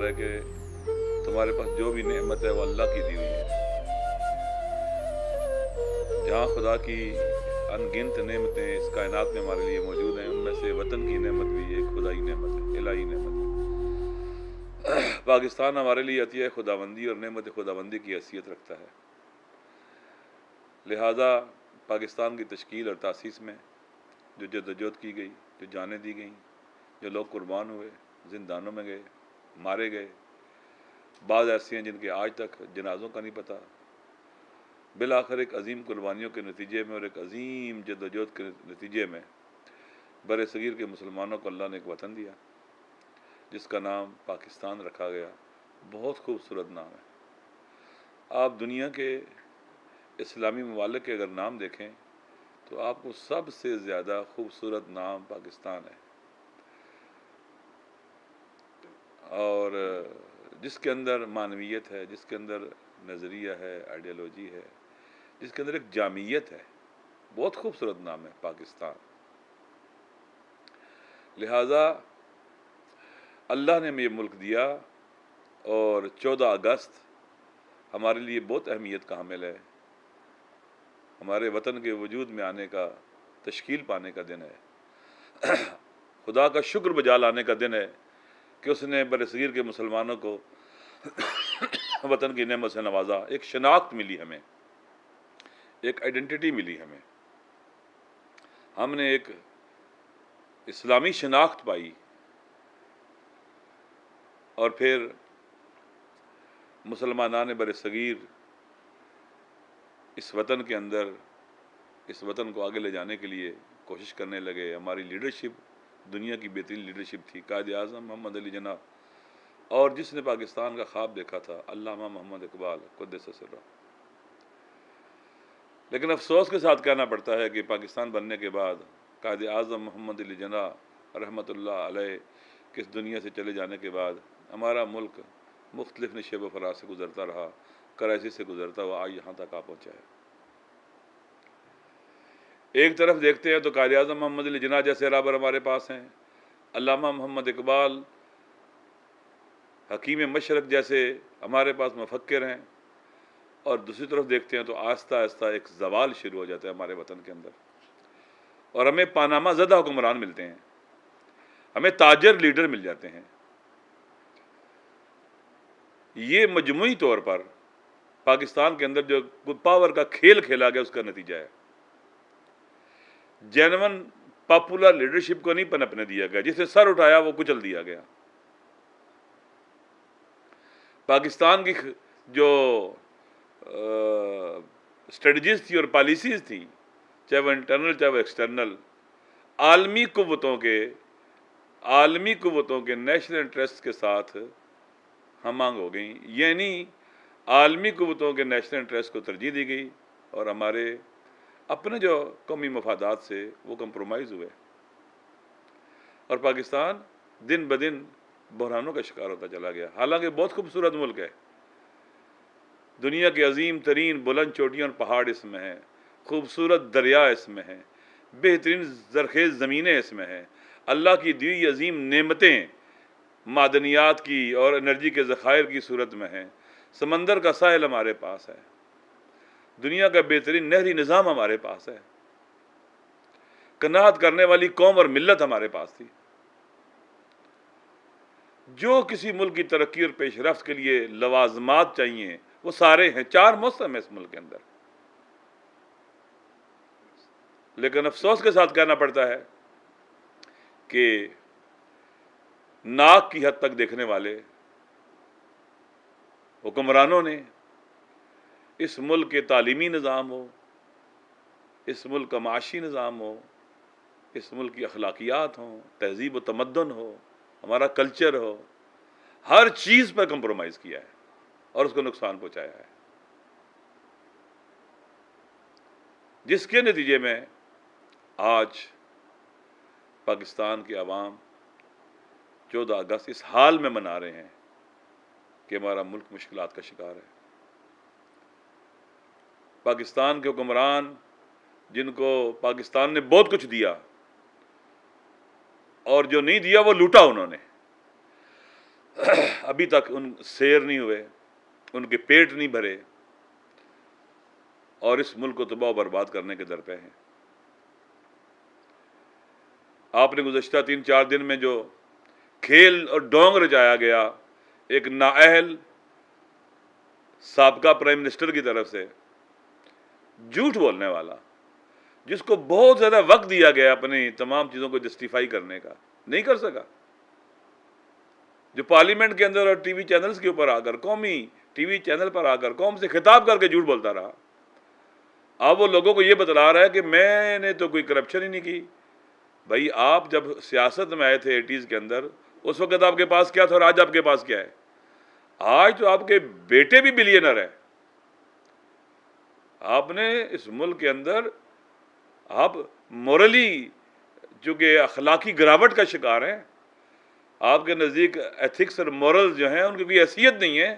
ہے کہ تمہارے پاس جو بھی نعمت ہے وہ اللہ کی دی ہوئی ہے. جہاں خدا کی ان گنت نعمتیں اس کائنات میں ہمارے لیے موجود ہیں، ان میں سے وطن کی نعمت بھی ایک خدائی نعمت ہے، الہی نعمت ہے. پاکستان ہمارے لیے عطیہ خداوندی اور نعمت خداوندی کی حیثیت رکھتا ہے. لہٰذا پاکستان کی تشکیل اور تاسیس میں جو جدوجہد کی گئی، جو جانیں دی گئیں، جو لوگ قربان ہوئے، زندانوں میں گئے، مارے گئے، بعض ایسے ہیں جن کے آج تک جنازوں کا نہیں پتہ، بالآخر ایک عظیم قربانیوں کے نتیجے میں اور ایک عظیم جدوجہد کے نتیجے میں بر صغیر کے مسلمانوں کو اللہ نے ایک وطن دیا جس کا نام پاکستان رکھا گیا. بہت خوبصورت نام ہے. آپ دنیا کے اسلامی ممالک کے اگر نام دیکھیں تو آپ کو سب سے زیادہ خوبصورت نام پاکستان ہے، اور جس کے اندر معنویت ہے، جس کے اندر نظریہ ہے، آئیڈیالوجی ہے، جس کے اندر ایک جامعیت ہے. بہت خوبصورت نام ہے پاکستان. لہٰذا اللہ نے ہمیں یہ ملک دیا، اور 14 اگست ہمارے لیے بہت اہمیت کا حامل ہے. ہمارے وطن کے وجود میں آنے کا، تشکیل پانے کا دن ہے. خدا کا شکر بجا لانے کا دن ہے کہ اس نے برصغیر کے مسلمانوں کو وطن کی نعمت سے نوازا. ایک شناخت ملی ہمیں، ایک آئیڈینٹی ملی ہمیں. ہم نے ایک اسلامی شناخت پائی، اور پھر مسلمانان برصغیر اس وطن کے اندر اس وطن کو آگے لے جانے کے لیے کوشش کرنے لگے. ہماری لیڈرشپ دنیا کی بہترین لیڈرشپ تھی، قائد اعظم محمد علی جناح، اور جس نے پاکستان کا خواب دیکھا تھا علامہ محمد اقبال قدس سرہ. لیکن افسوس کے ساتھ کہنا پڑتا ہے کہ پاکستان بننے کے بعد قائد اعظم محمد علی جناح رحمۃ اللہ علیہ کے اس دنیا سے چلے جانے کے بعد ہمارا ملک مختلف نشیب و فراز سے گزرتا رہا، کرائسس سے گزرتا ہوا آج یہاں تک آ پہنچا ہے. ایک طرف دیکھتے ہیں تو قائد اعظم محمد علی جناح جیسے رہبر ہمارے پاس ہیں، علامہ محمد اقبال، حکیم مشرق جیسے ہمارے پاس مفکر ہیں، اور دوسری طرف دیکھتے ہیں تو آہستہ آہستہ ایک زوال شروع ہو جاتا ہے ہمارے وطن کے اندر، اور ہمیں پاناما زدہ حکمران ملتے ہیں، ہمیں تاجر لیڈر مل جاتے ہیں. یہ مجموعی طور پر پاکستان کے اندر جو پاور کا کھیل کھیلا گیا اس کا نتیجہ ہے. جینون پاپولر لیڈرشپ کو نہیں پنپنے دیا گیا، جسے سر اٹھایا وہ کچل دیا گیا. پاکستان کی جو اسٹریٹجیز تھی اور پالیسیز تھیں، چاہے وہ انٹرنل چاہے وہ ایکسٹرنل، عالمی قوتوں کے نیشنل انٹرسٹ کے ساتھ ہم آہنگ ہو گئیں. یعنی عالمی قوتوں کے نیشنل انٹرسٹ کو ترجیح دی گئی، اور ہمارے اپنے جو قومی مفادات سے وہ کمپرومائز ہوئے، اور پاکستان دن بدن بحرانوں کا شکار ہوتا چلا گیا. حالانکہ بہت خوبصورت ملک ہے، دنیا کے عظیم ترین بلند چوٹیاں اور پہاڑ اس میں ہیں، خوبصورت دریا اس میں ہیں، بہترین زرخیز زمینیں اس میں ہیں، اللہ کی دی ہوئی عظیم نعمتیں معدنیات کی اور انرجی کے ذخائر کی صورت میں ہیں، سمندر کا ساحل ہمارے پاس ہے، دنیا کا بہترین نہری نظام ہمارے پاس ہے، قناعت کرنے والی قوم اور ملت ہمارے پاس تھی. جو کسی ملک کی ترقی اور پیش رفت کے لیے لوازمات چاہیے وہ سارے ہیں. 4 موسم ہیں اس ملک کے اندر. لیکن افسوس کے ساتھ کہنا پڑتا ہے کہ ناک کی حد تک دیکھنے والے حکمرانوں نے اس ملک کے تعلیمی نظام ہو، اس ملک کا معاشی نظام ہو، اس ملک کی اخلاقیات ہوں، تہذیب و تمدن ہو، ہمارا کلچر ہو، ہر چیز پر کمپرومائز کیا ہے اور اس کو نقصان پہنچایا ہے، جس کے نتیجے میں آج پاکستان کے عوام 14 اگست اس حال میں منا رہے ہیں کہ ہمارا ملک مشکلات کا شکار ہے. پاکستان کے حکمران جن کو پاکستان نے بہت کچھ دیا اور جو نہیں دیا وہ لوٹا انہوں نے. ابھی تک ان سیر نہیں ہوئے، ان کے پیٹ نہیں بھرے، اور اس ملک کو تباہ و برباد کرنے کے در پہ ہیں۔ آپ نے گزشتہ 3-4 دن میں جو کھیل اور ڈونگ رچایا گیا ایک نااہل سابقہ پرائم منسٹر کی طرف سے، جھوٹ بولنے والا، جس کو بہت زیادہ وقت دیا گیا اپنی تمام چیزوں کو جسٹیفائی کرنے کا، نہیں کر سکا، جو پارلیمنٹ کے اندر اور ٹی وی چینلز کے اوپر آ کر، قومی ٹی وی چینل پر آ کر قوم سے خطاب کر کے جھوٹ بولتا رہا۔ اب وہ لوگوں کو یہ بتلا رہا ہے کہ میں نے تو کوئی کرپشن ہی نہیں کی۔ بھائی آپ جب سیاست میں آئے تھے 80s کے اندر، اس وقت آپ کے پاس کیا تھا اور آج آپ کے پاس کیا ہے؟ آج تو آپ کے بیٹے بھی بلینر ہے۔ آپ نے اس ملک کے اندر آپ مورلی چونکہ اخلاقی گراوٹ کا شکار ہیں، آپ کے نزدیک ایتھکس اور مورل جو ہیں ان کی کوئی حیثیت نہیں ہے،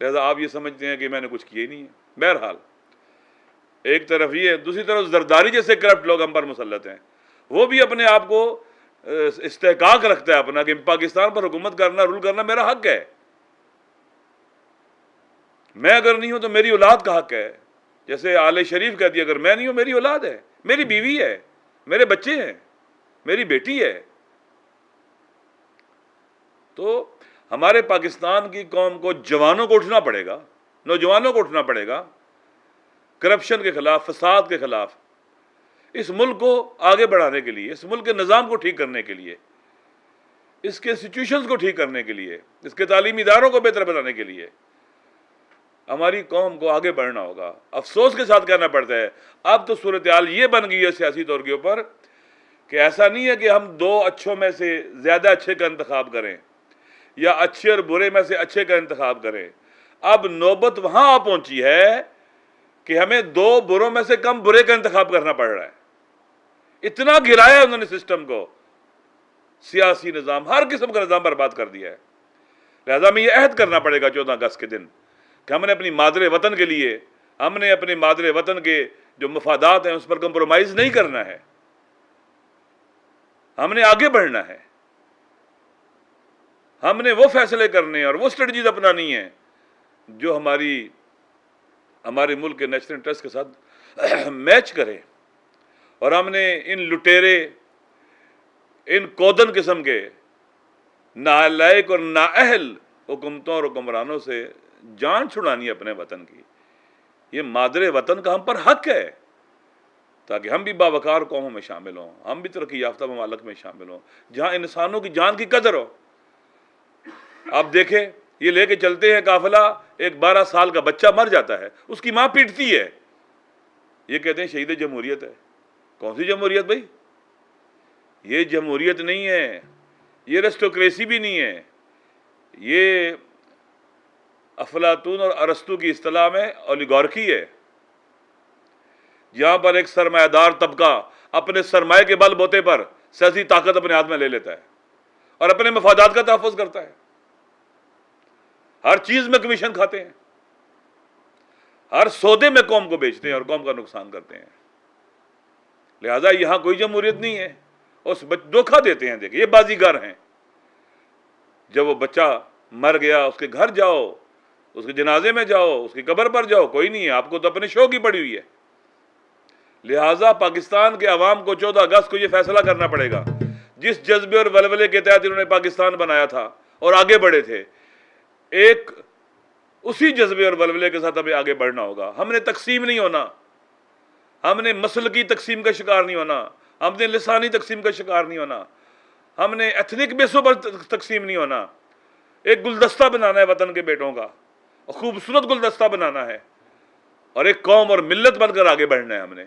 لہذا آپ یہ سمجھتے ہیں کہ میں نے کچھ کیا ہی نہیں ہے۔ بہرحال ایک طرف یہ ہے، دوسری طرف زرداری جیسے کرپٹ لوگ ہم پر مسلط ہیں، وہ بھی اپنے آپ کو استحقاق رکھتا ہے اپنا کہ پاکستان پر حکومت کرنا، رول کرنا میرا حق ہے، میں اگر نہیں ہوں تو میری اولاد کا حق ہے۔ جیسے آل شریف کہتی ہے اگر میں نہیں ہوں میری اولاد ہے، میری بیوی ہے، میرے بچے ہیں، میری بیٹی ہے۔ تو ہمارے پاکستان کی قوم کو جوانوں کو اٹھنا پڑے گا، نوجوانوں کو اٹھنا پڑے گا، کرپشن کے خلاف، فساد کے خلاف، اس ملک کو آگے بڑھانے کے لیے، اس ملک کے نظام کو ٹھیک کرنے کے لیے، اس کے انسٹیٹیوشنز کو ٹھیک کرنے کے لیے، اس کے تعلیمی اداروں کو بہتر بنانے کے لیے ہماری قوم کو آگے بڑھنا ہوگا۔ افسوس کے ساتھ کہنا پڑتا ہے اب تو صورتحال یہ بن گئی ہے سیاسی طور کے اوپر کہ ایسا نہیں ہے کہ ہم 2 اچھوں میں سے زیادہ اچھے کا انتخاب کریں یا اچھے اور برے میں سے اچھے کا انتخاب کریں۔ اب نوبت وہاں آ پہنچی ہے کہ ہمیں 2 بروں میں سے کم برے کا انتخاب کرنا پڑ رہا ہے۔ اتنا گرایا انہوں نے سسٹم کو، سیاسی نظام، ہر قسم کا نظام برباد کر دیا ہے۔ لہذا ہمیں یہ عہد کرنا پڑے گا 14 اگست کے دن کہ ہم نے اپنی مادر وطن کے لیے، ہم نے اپنے مادر وطن کے جو مفادات ہیں اس پر کمپرومائز نہیں کرنا ہے، ہم نے آگے بڑھنا ہے، ہم نے وہ فیصلے کرنے اور وہ اسٹریٹجیز اپنانی ہیں جو ہمارے ملک کے نیشنل انٹرسٹ کے ساتھ میچ کرے، اور ہم نے ان لٹیرے، ان کودن قسم کے نالائق اور نااہل حکومتوں اور حکمرانوں سے جان چھڑانی ہے اپنے وطن کی۔ یہ مادر وطن کا ہم پر حق ہے تاکہ ہم بھی باوقار قوموں میں شامل ہوں، ہم بھی ترقی یافتہ ممالک میں شامل ہوں جہاں انسانوں کی جان کی قدر ہو۔ آپ دیکھیں یہ لے کے چلتے ہیں قافلہ، ایک 12 سال کا بچہ مر جاتا ہے، اس کی ماں پیٹتی ہے، یہ کہتے ہیں شہید جمہوریت ہے۔ کون سی جمہوریت بھائی؟ یہ جمہوریت نہیں ہے، یہ ریسٹوکریسی بھی نہیں ہے، یہ افلاطون اور ارسطو کی اصطلاح میں اولیگارکی ہے، جہاں پر ایک سرمایہ دار طبقہ اپنے سرمایہ کے بل بوتے پر سیاسی طاقت اپنے ہاتھ میں لے لیتا ہے اور اپنے مفادات کا تحفظ کرتا ہے، ہر چیز میں کمیشن کھاتے ہیں، ہر سودے میں قوم کو بیچتے ہیں اور قوم کا نقصان کرتے ہیں۔ لہذا یہاں کوئی جمہوریت نہیں ہے، اس دھوکہ دیتے ہیں۔ دیکھیں یہ بازیگر ہیں، جب وہ بچہ مر گیا اس کے گھر جاؤ، اس کے جنازے میں جاؤ، اس کی قبر پر جاؤ، کوئی نہیں ہے، آپ کو تو اپنے شوق کی پڑی ہوئی ہے۔ لہٰذا پاکستان کے عوام کو 14 اگست کو یہ فیصلہ کرنا پڑے گا، جس جذبے اور ولولے کے تحت انہوں نے پاکستان بنایا تھا اور آگے بڑھے تھے، ایک اسی جذبے اور ولولے کے ساتھ ہمیں آگے بڑھنا ہوگا۔ ہم نے تقسیم نہیں ہونا، ہم نے مسلکی تقسیم کا شکار نہیں ہونا، ہم نے لسانی تقسیم کا شکار نہیں ہونا، ہم نے ایتھنک بیسوں پر تقسیم نہیں ہونا۔ ایک گلدستہ بنانا ہے وطن کے بیٹوں کا، خوبصورت گلدستہ بنانا ہے، اور ایک قوم اور ملت بن کر آگے بڑھنا ہے ہم نے۔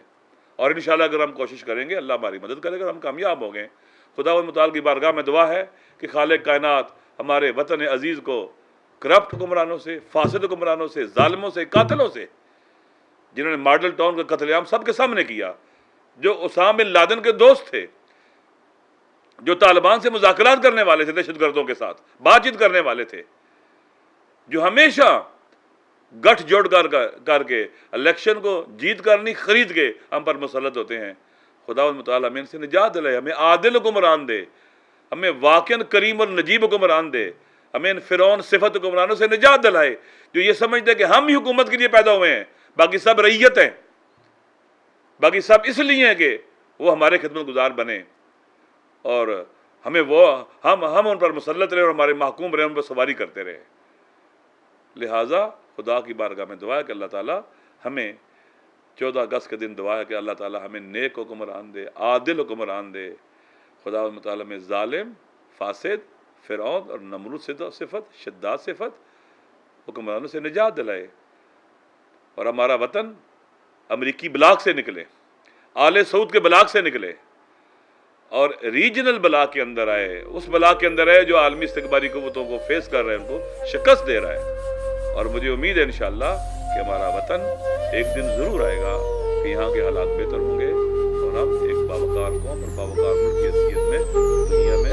اور انشاءاللہ اگر ہم کوشش کریں گے اللہ ہماری مدد کرے گا، ہم کامیاب ہوں گے۔ خداوند متعال کی بارگاہ میں دعا ہے کہ خالق کائنات ہمارے وطن عزیز کو کرپٹ حکمرانوں سے، فاسد حکمرانوں سے، ظالموں سے، قاتلوں سے، جنہوں نے ماڈل ٹاؤن کا قتل عام سب کے سامنے کیا، جو اسامہ بن لادن کے دوست تھے، جو طالبان سے مذاکرات کرنے والے تھے، دہشت گردوں کے ساتھ بات چیت کرنے والے تھے، جو ہمیشہ گٹھ جوڑ کر کے الیکشن کو جیت کر نہیں خرید کے ہم پر مسلط ہوتے ہیں۔ خداوند متعال ہمیں ان سے نجات دلائے، ہمیں عادل حکمران دے، ہمیں واقعاً کریم اور نجیب حکمران دے، ہمیں ان فرعون صفت حکمرانوں سے نجات دلائے جو یہ سمجھتے ہیں کہ ہم ہی حکومت کے لیے پیدا ہوئے ہیں، باقی سب رعیت ہیں، باقی سب اس لیے ہیں کہ وہ ہمارے خدمت گزار بنے اور ہمیں ہم ان پر مسلط رہے اور ہمارے محکوم رہے، ان پر سواری کرتے رہے۔ لہٰذا خدا کی بارگاہ میں دعا ہے کہ اللہ تعالیٰ ہمیں 14 اگست کے دن دعا ہے کہ اللہ تعالیٰ ہمیں نیک حکمران دے، عادل حکمران دے، خدا مطالعہ میں ظالم، فاسد، فرعون اور نمرود صفت، شداد صفت حکمرانوں سے نجات دلائے، اور ہمارا وطن امریکی بلاک سے نکلے، آل سعود کے بلاک سے نکلے اور ریجنل بلاک کے اندر آئے، اس بلاک کے اندر آئے جو عالمی استکباری قوتوں کو فیس کر رہے ہیں، ان کو شکست دے رہا ہے۔ اور مجھے امید ہے انشاءاللہ کہ ہمارا وطن ایک دن ضرور آئے گا کہ یہاں کے حالات بہتر ہوں گے اور ہم ایک باوقار قوم اور باوقار ملک کی حیثیت میں دنیا میں